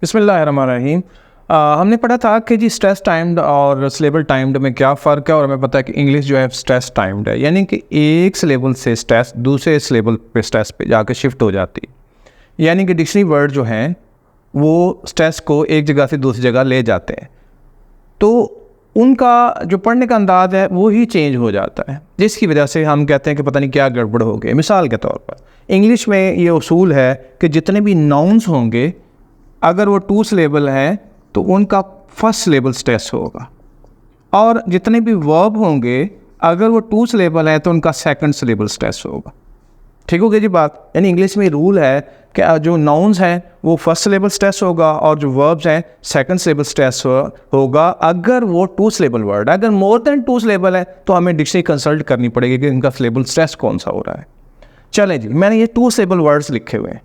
बिस्मिल्लाहिर्रहमानिर्रहीम। हमने पढ़ा था कि जी स्ट्रेस टाइम्ड और सिलेबल टाइम्ड में क्या फ़र्क है, और हमें पता है कि इंग्लिश जो है स्ट्रेस टाइम्ड है, यानी कि एक सिलेबल से स्ट्रेस दूसरे सिलेबल पे स्ट्रेस पे जाकर शिफ्ट हो जाती है। यानी कि डिक्शनरी वर्ड जो हैं वो स्ट्रेस को एक जगह से दूसरी जगह ले जाते हैं, तो उनका जो पढ़ने का अंदाज़ है वो ही चेंज हो जाता है, जिसकी वजह से हम कहते हैं कि पता नहीं क्या गड़बड़ हो गई। मिसाल के तौर पर इंग्लिश में ये उसूल है कि जितने भी नाउन्स होंगे अगर वो टू सिलेबल हैं तो उनका फर्स्ट सिलेबल स्ट्रेस होगा, और जितने भी वर्ब होंगे अगर वो टू सिलेबल हैं तो उनका सेकंड सिलेबल स्ट्रेस होगा। ठीक हो गई जी बात। यानी इंग्लिश में रूल है कि जो नाउन्स हैं वो फर्स्ट सिलेबल स्ट्रेस होगा और जो वर्ब्स हैं सेकंड सिलेबल स्ट्रेस होगा अगर वो टू सिलेबल वर्ड। अगर मोर देन टू सिलेबल है तो हमें डिक्शनरी कंसल्ट करनी पड़ेगी कि इनका सिलेबल स्ट्रेस कौन सा हो रहा है। चलें जी, मैंने ये टू सिलेबल वर्ड्स लिखे हुए हैं।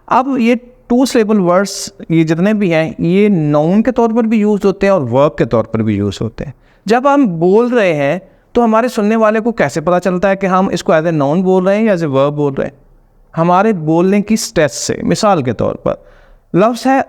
अब ये टू सिलेबल वर्ड्स ये जितने भी हैं ये नाउन के तौर पर भी यूज़ होते हैं और वर्ब के तौर पर भी यूज़ होते हैं। जब हम बोल रहे हैं तो हमारे सुनने वाले को कैसे पता चलता है कि हम इसको एज ए नाउन बोल रहे हैं या एज ए वर्ब बोल रहे हैं? हमारे बोलने की स्ट्रेस से। मिसाल के तौर पर लफ्ज़ है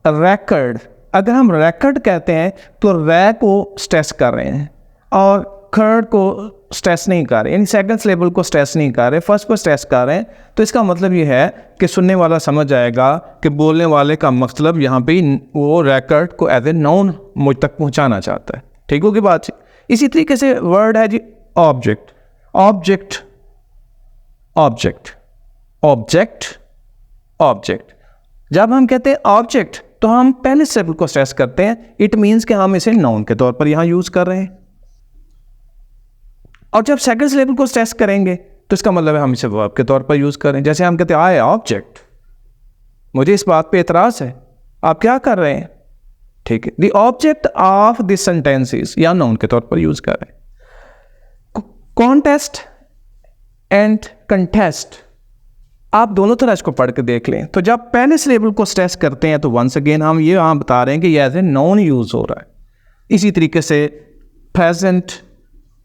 रैकर्ड। अगर हम रैकर्ड कहते हैं तो रै को स्ट्रेस कर रहे हैं और खर्ड को स्ट्रेस नहीं कर रहे, यानी सेकंड सिलेबल को स्ट्रेस नहीं कर रहे, फर्स्ट को स्ट्रेस कर रहे हैं। तो इसका मतलब ये है कि सुनने वाला समझ जाएगा कि बोलने वाले का मतलब यहाँ पे वो रैकर्ड को एज ए नाउन मुझ तक पहुँचाना चाहता है। ठीक होगी बात। इसी तरीके से वर्ड है जी object. Object object object object. जब हम कहते हैं ऑब्जेक्ट तो हम पहले सिलेबल को स्ट्रेस करते हैं। इट मीन्स कि हम इसे नाउन के तौर पर यहाँ यूज़ कर रहे हैं, और जब सेकंड सिलेबल को स्ट्रेस करेंगे तो इसका मतलब है हम इसे वर्ब के तौर पर यूज़ करें। जैसे हम कहते हैं आई ऑब्जेक्ट, मुझे इस बात पे एतराज़ है, आप क्या कर रहे हैं? ठीक है, the object of this sentences या नाउन के तौर पर यूज़ कर रहे हैं। कॉन्टेस्ट एंड कंटेस्ट, आप दोनों तरह इसको पढ़ के देख लें। तो जब पहले सिलेबल को स्ट्रेस करते हैं तो वंस अगेन हम ये यहाँ बता रहे हैं कि ये एज ए नाउन यूज़ हो रहा है। इसी तरीके से प्रेजेंट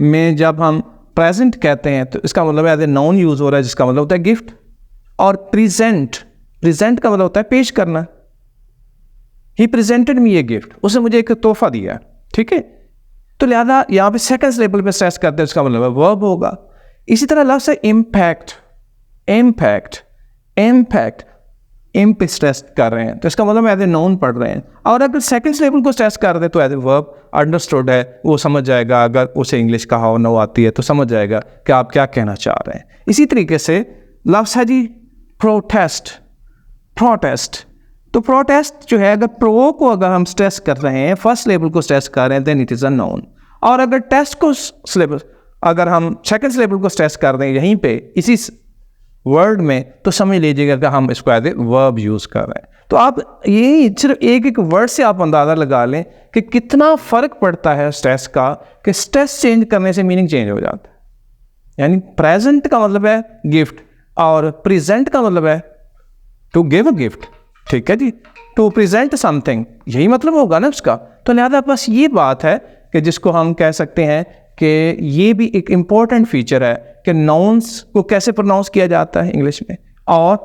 में जब हम प्रेजेंट कहते हैं तो इसका मतलब एज ए नाउन यूज़ हो रहा है, जिसका मतलब होता है गिफ्ट। और प्रेजेंट, प्रेजेंट का मतलब होता है पेश करना। He presented me a gift, उसने मुझे एक तोहफा दिया। ठीक है, तो लिहाजा यहाँ पे सेकंड सिलेबल पे स्ट्रेस करते हैं, उसका मतलब वर्ब होगा। इसी तरह लफ्ज़ है इम्पैक्ट। इम्पैक्ट इम्पैक्ट इम पे स्ट्रेस कर रहे हैं तो इसका मतलब एज ए नाउन पढ़ रहे हैं। और अगर सेकंड सिलेबल को स्ट्रेस कर दे तो एज ए वर्ब। अंडरस्टूड है, वो समझ जाएगा। अगर उसे इंग्लिश कहा हो न आती है तो समझ जाएगा कि आप क्या कहना चाह रहे हैं। इसी तरीके से लफ्ज़ है जी प्रोटेस्ट। प्रोटेस्ट, तो प्रोटेस्ट जो है अगर प्रो को अगर हम स्ट्रेस कर रहे हैं, फर्स्ट सिलेबल को स्ट्रेस कर रहे हैं, then it is a noun. और अगर टेस्ट को सिलेबल अगर हम सेकंड सिलेबल को स्ट्रेस कर दें यहीं पे इसी वर्ड में तो समझ लीजिएगा कि हम इसको एज ए वर्ब यूज़ कर रहे हैं। तो आप ये सिर्फ एक एक वर्ड से आप अंदाज़ा लगा लें कि कितना फ़र्क पड़ता है स्ट्रेस का, कि स्ट्रेस चेंज करने से मीनिंग चेंज हो जाता है। यानी प्रेजेंट का मतलब है गिफ्ट और प्रेजेंट का मतलब है टू गिव अ गिफ्ट। ठीक है जी, टू प्रेजेंट समथिंग, यही मतलब होगा ना उसका। तो लिहाजा बस ये बात है कि जिसको हम कह सकते हैं कि ये भी एक इम्पॉर्टेंट फीचर है कि नाउन्स को कैसे प्रोनाउंस किया जाता है इंग्लिश में और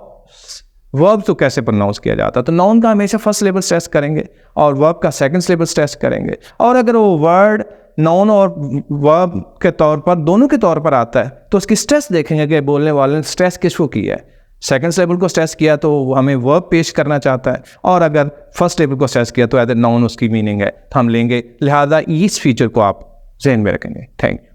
वर्ब्स को कैसे प्रोनाउंस किया जाता है। तो नाउन का हमेशा फर्स्ट सिलेबल स्ट्रेस करेंगे और वर्ब का सेकंड सिलेबल स्ट्रेस करेंगे। और अगर वो वर्ड नाउन और वर्ब के तौर पर दोनों के तौर पर आता है तो उसकी स्ट्रेस देखेंगे कि बोलने वाले ने स्ट्रेस किसको किया है। सेकंड सिलेबल को स्ट्रेस किया तो हमें वर्ब पेश करना चाहता है, और अगर फर्स्ट सिलेबल को स्ट्रेस किया तो एज ए नाउन उसकी मीनिंग है, तो हम लेंगे। लिहाजा इस फीचर को आप ज़हन में रखेंगे। Thank you.